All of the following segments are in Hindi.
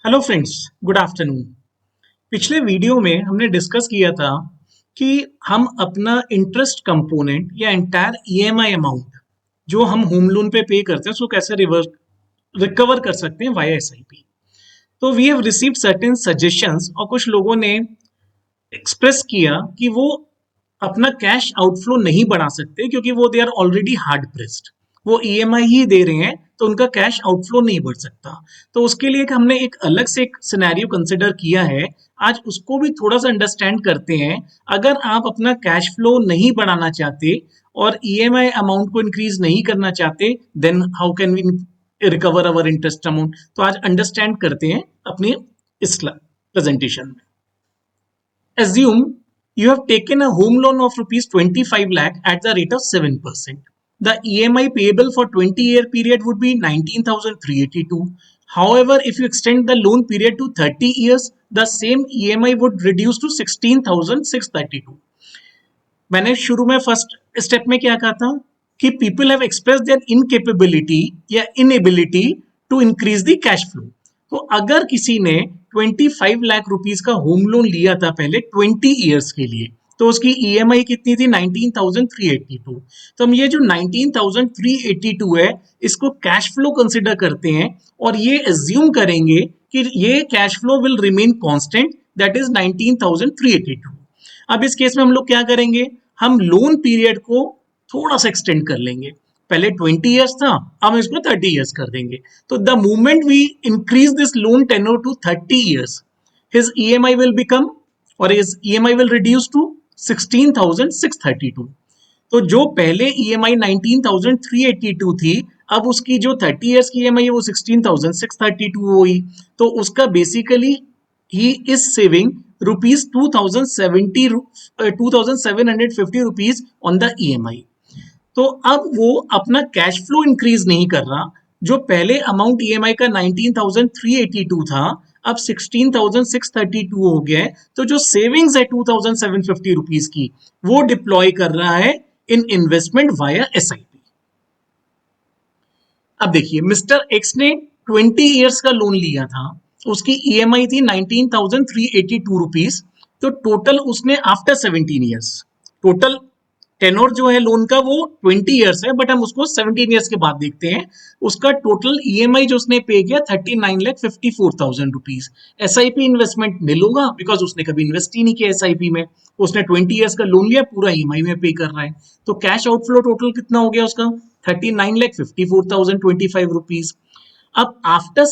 Hello friends, good afternoon. पिछले वीडियो में हमने डिस्कस किया था कि हम अपना इंटरेस्ट कंपोनेंट या एंटायर ईएमआई अमाउंट जो हम होम लोन पे पे करते हैं उसको कैसे रिकवर कर सकते हैं via SIP. So we have received certain suggestions और कुछ लोगों ने एक्सप्रेस किया कि वो अपना कैश आउटफ्लो नहीं बढ़ा सकते क्योंकि वो they are already hard pressed, वो ईएमआई ही दे रहे हैं तो उनका कैश आउटफ्लो नहीं बढ़ सकता। तो उसके लिए हमने एक अलग से एक सिनेरियो कंसिडर किया है। आज उसको भी थोड़ा सा अंडरस्टैंड करते हैं। अगर आप अपना कैश फ्लो नहीं बढ़ाना चाहते और ईएमआई अमाउंट को इंक्रीज नहीं करना चाहते, then how can we recover our interest amount. तो आज अंडरस्टैंड करते हैं अपनी इस प्रेजेंटेशन में। Assume you have taken a home loan of rupees 25 lakh at the rate of 7%. The EMI payable for 20-year period would be 19,382. However, if you extend the loan period to 30 years, the same EMI would reduce to 16,632. मैंने शुरू में फर्स्ट स्टेप में क्या कहा था कि people have express their incapability या inability to increase the cash flow. तो अगर किसी ने 25 लाख रुपीस का होम लोन लिया था पहले 20 इयर्स के लिए, तो उसकी ईएमआई कितनी थी 19,382। तो हम ये जो 19,382 है इसको कैश फ्लो कंसिडर करते हैं और ये एज्यूम करेंगे कि ये cash flow will remain constant, that is 19,382। अब इस केस में हम लोग क्या करेंगे, हम लोन पीरियड को थोड़ा सा एक्सटेंड कर लेंगे। पहले 20 इयर्स था, अब हम इसको 30 इयर्स कर देंगे। तो the moment we increase this loan tenure to 30 years, his EMI will become और his EMI will reduce to 16,632। तो जो पहले ईएमआई 19,382 थी, अब उसकी जो 30 इयर्स की ईएमआई है वो 16,632 हुई। तो उसका basically he is saving rupees 2,750 rupees on the EMI। तो अब वो अपना कैश फ्लो इंक्रीज नहीं कर रहा। जो पहले अमाउंट ईएमआई का 19,382 था, अब 16,632 हो गया है। तो जो सेविंग्स है 2,750 रुपीज की, वो डिप्लॉय कर रहा है इन इन्वेस्टमेंट वाया एसआईपी। अब देखिए, मिस्टर एक्स ने 20 इयर्स का लोन लिया था, उसकी ईएमआई थी 19,382 रुपीज। तो टोटल उसने आफ्टर 17 इयर्स, टोटल टेनोर जो है लोन का वो 20 इयर्स है, बट हम उसको 17 इयर्स के बाद देखते हैं। उसका टोटल ईएमआई जो उसने पे किया 39,54,000 रुपीज। एसआईपी इन्वेस्टमेंट निल होगा बिकॉज उसने कभी इन्वेस्ट ही नहीं किया एसआईपी में। उसने 20 इयर्स का लोन लिया, पूरा ईएमआई में पे कर रहा है। तो कैश आउटफ्लो टोटल कितना हो गया उसका 39,54,025 रुपीज। अब आफ्टर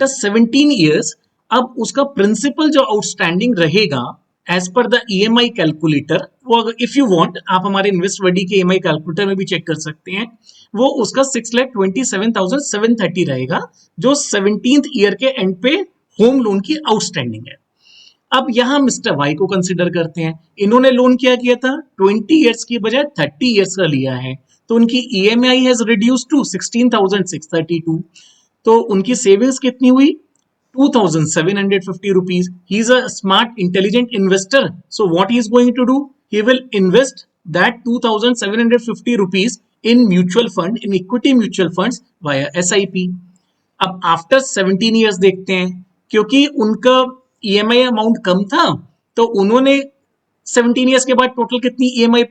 17 इयर्स, अब उसका प्रिंसिपल जो आउटस्टैंडिंग रहेगा as per the EMI calculator, वो अगर इफ यू वांट आप हमारे इन्वेस्ट वर्डी के ईएमआई कैलकुलेटर में भी चेक कर सकते हैं, वो उसका 6,27,730 रहेगा, जो 17th ईयर के एंड पे होम लोन की आउटस्टैंडिंग है। अब यहां मिस्टर वाई को कंसिडर करते हैं। इन्होंने लोन क्या किया था 20 इयर्स की बजाय 30 इयर्स का लिया है, तो उनकी ईएमआई हैज रिड्यूस टू 16,632। तो उनकी सेविंग्स कितनी हुई 2,750 rupees. He is a smart, intelligent investor. So what he is going to do? He will invest that 2,750 rupees in mutual fund, in equity mutual funds via SIP. अब आफ्टर 17 इयर्स देखते हैं, क्योंकि उनका ईएमआई अमाउंट कम था, तो उन्होंने 17 इयर्स के बाद टोटल कितनी ईएमआई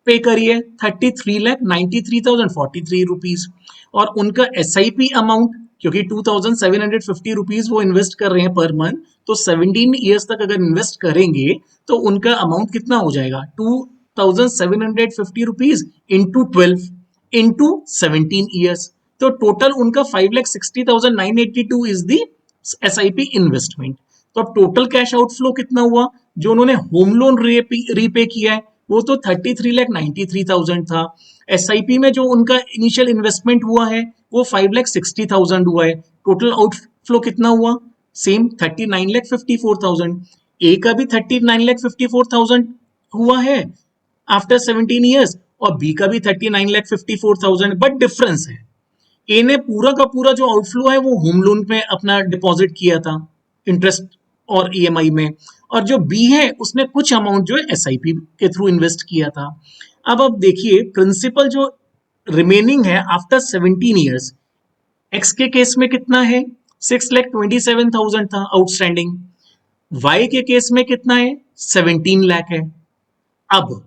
पे करी है 33,93,043 रुपीज। और उनका एसआईपी अमाउंट, क्योंकि 2,750 रुपीज वो इन्वेस्ट कर रहे हैं पर मंथ, तो 17 इयर्स तक अगर इन्वेस्ट करेंगे तो उनका अमाउंट कितना हो जाएगा 2,750 रुपीज इंटू 12 इंटू 17 इयर्स। तो टोटल उनका 5,60,982 इज द एसआईपी इन्वेस्टमेंट। तो अब टोटल कैश आउटफ्लो कितना हुआ, जो उन्होंने होम लोन रीपे किया है वो तो 33,93,000 था। एसआईपी में जो उनका इनिशियल इन्वेस्टमेंट हुआ है वो 5,60,000 हुआ है। टोटल आउटफ्लो कितना हुआ, सेम 39,54,000। ए का भी 39,54,000 हुआ है आफ्टर 17 इयर्स, और बी का भी 39,54,000, बट डिफरेंस है, ए ने पूरा का पूरा जो आउटफ्लो है वो होम लोन में अपना डिपॉजिट किया था इंटरेस्ट और ईएमआई में, और जो बी है उसने कुछ अमाउंट जो है एसआईपी के थ्रू इन्वेस्ट किया था। अब देखिए प्रिंसिपल जो रिमेनिंग है आफ्टर 17 इयर्स, एक्स के केस में कितना है 6,27,000 था आउटस्टैंडिंग। वाई के केस में कितना है? 17 लाख है। अब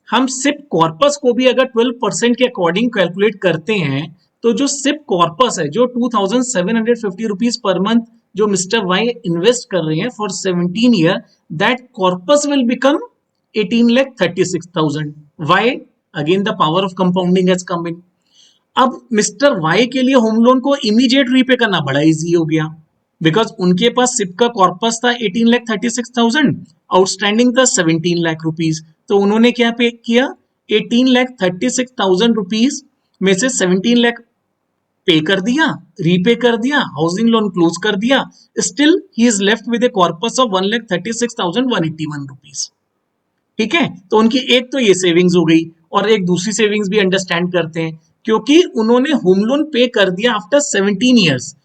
हम सिप कॉर्पस को भी अगर 12% के अकॉर्डिंग कैलकुलेट करते हैं तो जो सिप कॉर्पस है, जो 2,750 रुपीज पर मंथ जो मिस्टर वाई इन्वेस्ट कर रहे हैं for 17 year, that corpus will become 18,36,000। Why? Again the power of compounding has come in. अब मिस्टर वाई के लिए होम लोन को इमीडिएट रीपे करना बड़ा इजी हो गया, बिकॉज उनके पास सिप का कॉर्पस था 18,36,000, आउटस्टैंडिंग था 17 लाख रुपीज। तो उन्होंने क्या पे किया? 18,36,000 रुपीज में से 17 लाख पे कर दिया, रीपे कर दिया, हाउसिंग लोन क्लोज कर दिया। Still he is left with A corpus of 1,36,181 rupees. ठीक है, तो उनकी एक तो ये सेविंग्स हो गई, और एक दूसरी सेविंग्स भी अंडरस्टैंड करते हैं, क्योंकि उन्होंने होम लोन पे कर दिया आफ्टर 17 ईयर्स।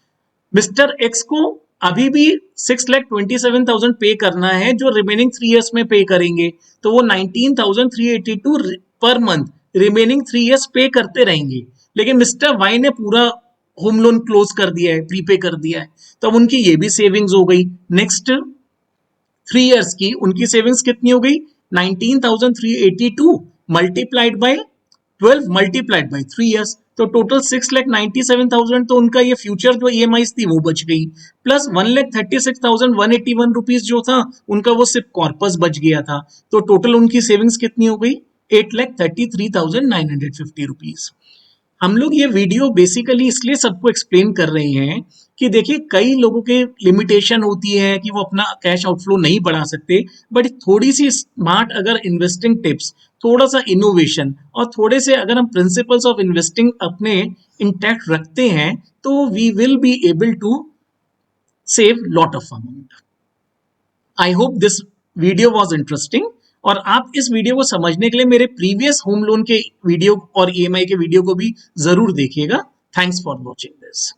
मिस्टर एक्स को अभी भी 6,27,000 पे करना है, जो रिमेनिंग 3 ईयर्स में पे करेंगे, तो वो 19,382 पर मंथ रिमेनिंग 3 ईयर्स पे करते रहेंगे। लेकिन मिस्टर वाई ने पूरा होम लोन क्लोज कर दिया है, प्रीपे कर दिया है, तो अब उनकी ये भी सेविंग्स हो गई। नेक्स्ट 3 ईयर्स की उनकी सेविंग्स कितनी हो गई? 19,382 multiplied by 12 multiplied by 3 years, तो टोटल 6,97,000। तो उनका ये फ्यूचर जो ईएमआई थी वो बच गई, प्लस 1,36,181 रुपीज जो था उनका वो सिर्फ कॉर्पस बच गया था। तो टोटल उनकी सेविंग्स कितनी हो गई? 8,33,950 रुपीज। हम लोग ये वीडियो बेसिकली इसलिए सबको एक्सप्लेन कर रहे हैं कि देखिए, कई लोगों के लिमिटेशन होती है कि वो अपना कैश आउटफ्लो नहीं बढ़ा सकते, बट थोड़ी सी स्मार्ट अगर इन्वेस्टिंग टिप्स, थोड़ा सा इनोवेशन और थोड़े से अगर हम प्रिंसिपल्स ऑफ इन्वेस्टिंग अपने इंटैक्ट रखते हैं, तो we will be able to save lot of amount. I hope this video was interesting, और आप इस वीडियो को समझने के लिए मेरे प्रीवियस होम लोन के वीडियो और ईएमआई के वीडियो को भी जरूर देखिएगा। Thanks for watching this.